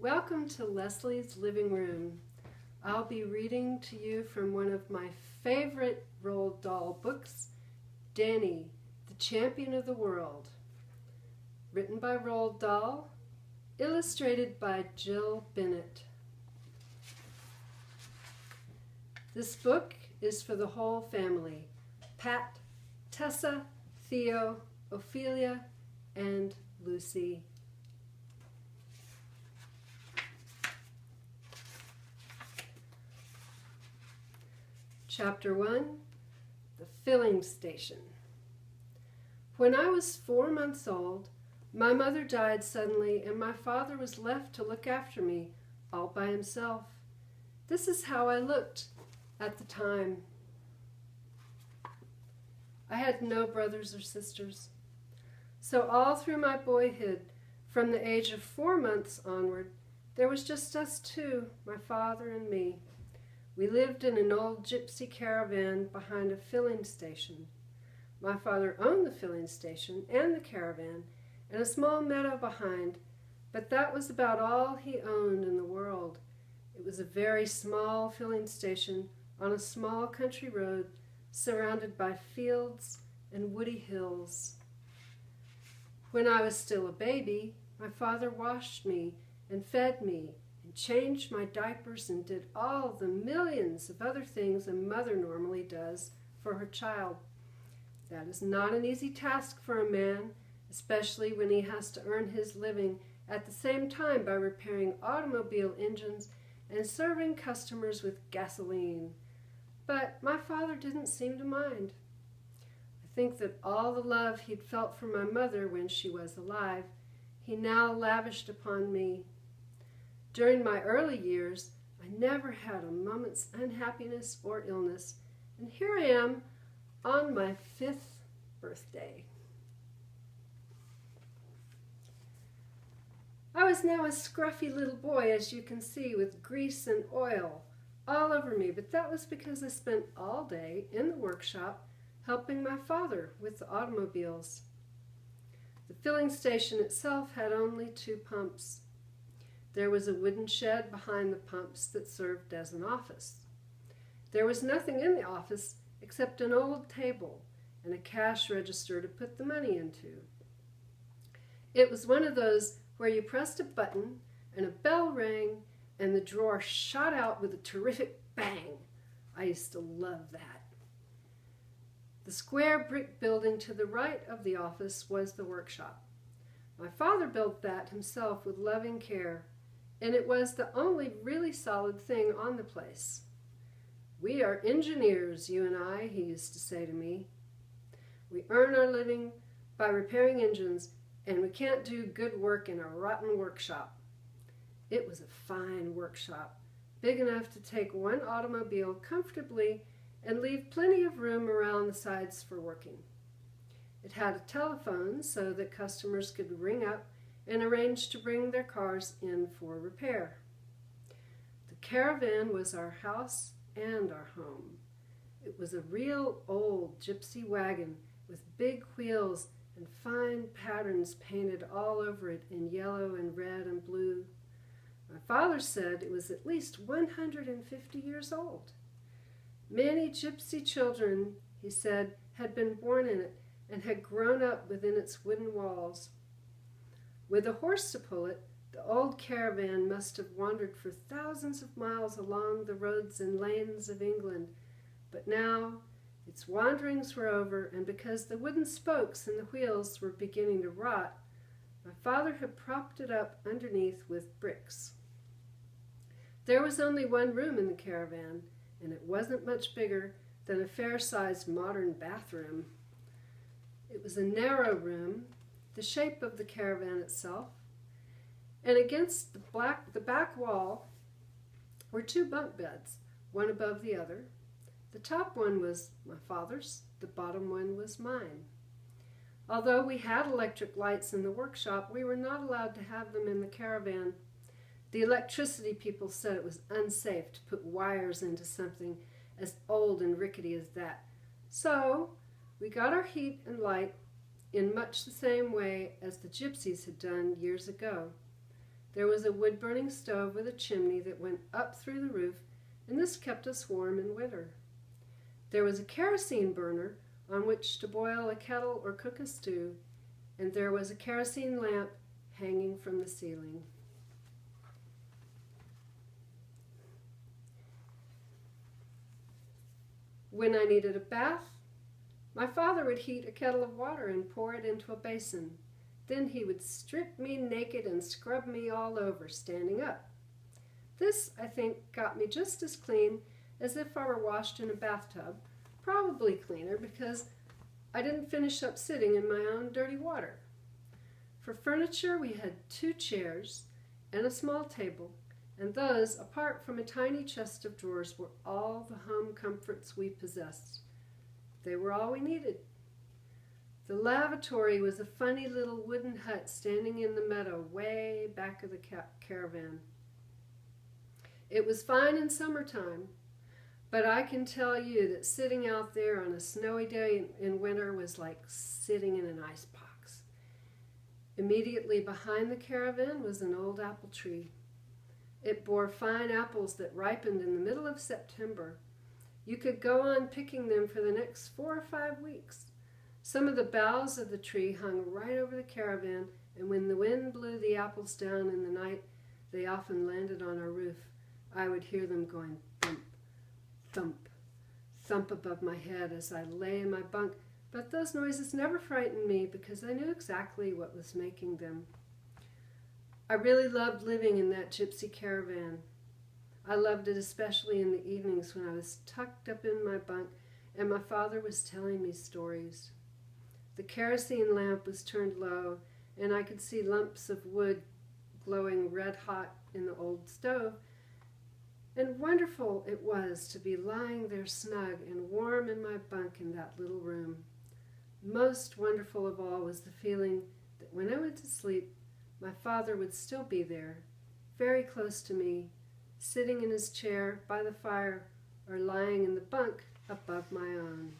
Welcome to Leslie's Living Room. I'll be reading to you from one of my favorite Roald Dahl books, Danny, the Champion of the World. Written by Roald Dahl, illustrated by Jill Bennett. This book is for the whole family: Pat, Tessa, Theo, Ophelia, and Lucy. Chapter 1, The Filling Station. When I was 4 months old, my mother died suddenly and my father was left to look after me all by himself. This is how I looked at the time. I had no brothers or sisters. So all through my boyhood, from the age of 4 months onward, there was just us two, my father and me. We lived in an old gypsy caravan behind a filling station. My father owned the filling station and the caravan and a small meadow behind, but that was about all he owned in the world. It was a very small filling station on a small country road surrounded by fields and woody hills. When I was still a baby, my father washed me and fed me and changed my diapers and did all the millions of other things a mother normally does for her child. That is not an easy task for a man, especially when he has to earn his living at the same time by repairing automobile engines and serving customers with gasoline. But my father didn't seem to mind. I think that all the love he'd felt for my mother when she was alive, he now lavished upon me. During my early years, I never had a moment's unhappiness or illness, and here I am on my 5th birthday. I was now a scruffy little boy, as you can see, with grease and oil all over me, but that was because I spent all day in the workshop helping my father with the automobiles. The filling station itself had only 2 pumps. There was a wooden shed behind the pumps that served as an office. There was nothing in the office except an old table and a cash register to put the money into. It was one of those where you pressed a button and a bell rang and the drawer shot out with a terrific bang. I used to love that. The square brick building to the right of the office was the workshop. My father built that himself with loving care, and it was the only really solid thing on the place. "We are engineers, you and I," he used to say to me. "We earn our living by repairing engines, and we can't do good work in a rotten workshop." It was a fine workshop, big enough to take 1 automobile comfortably and leave plenty of room around the sides for working. It had a telephone so that customers could ring up and arrange to bring their cars in for repair. The caravan was our house and our home. It was a real old gypsy wagon with big wheels and fine patterns painted all over it in yellow and red and blue. My father said it was at least 150 years old. Many gypsy children, he said, had been born in it and had grown up within its wooden walls. With a horse to pull it, the old caravan must have wandered for thousands of miles along the roads and lanes of England, but now its wanderings were over, and because the wooden spokes in the wheels were beginning to rot, my father had propped it up underneath with bricks. There was only 1 room in the caravan, and it wasn't much bigger than a fair-sized modern bathroom. It was a narrow room, the shape of the caravan itself, and against the back wall were 2 bunk beds, one above the other. The top one was my father's, the bottom one was mine. Although we had electric lights in the workshop, we were not allowed to have them in the caravan. The electricity people said it was unsafe to put wires into something as old and rickety as that. So we got our heat and light in much the same way as the gypsies had done years ago. There was a wood-burning stove with a chimney that went up through the roof, and this kept us warm in winter. There was a kerosene burner on which to boil a kettle or cook a stew, and there was a kerosene lamp hanging from the ceiling. When I needed a bath, my father would heat a kettle of water and pour it into a basin. Then he would strip me naked and scrub me all over, standing up. This, I think, got me just as clean as if I were washed in a bathtub, probably cleaner because I didn't finish up sitting in my own dirty water. For furniture, we had 2 chairs and a small table, and those, apart from a tiny chest of drawers, were all the home comforts we possessed. They were all we needed. The lavatory was a funny little wooden hut standing in the meadow way back of the caravan. It was fine in summertime, but I can tell you that sitting out there on a snowy day in winter was like sitting in an icebox. Immediately behind the caravan was an old apple tree. It bore fine apples that ripened in the middle of September. You could go on picking them for the next 4 or 5 weeks. Some of the boughs of the tree hung right over the caravan, and when the wind blew the apples down in the night, they often landed on our roof. I would hear them going thump, thump, thump above my head as I lay in my bunk, but those noises never frightened me because I knew exactly what was making them. I really loved living in that gypsy caravan. I loved it especially in the evenings when I was tucked up in my bunk and my father was telling me stories. The kerosene lamp was turned low, and I could see lumps of wood glowing red hot in the old stove, and wonderful it was to be lying there snug and warm in my bunk in that little room. Most wonderful of all was the feeling that when I went to sleep, my father would still be there, very close to me, sitting in his chair by the fire or lying in the bunk above my own.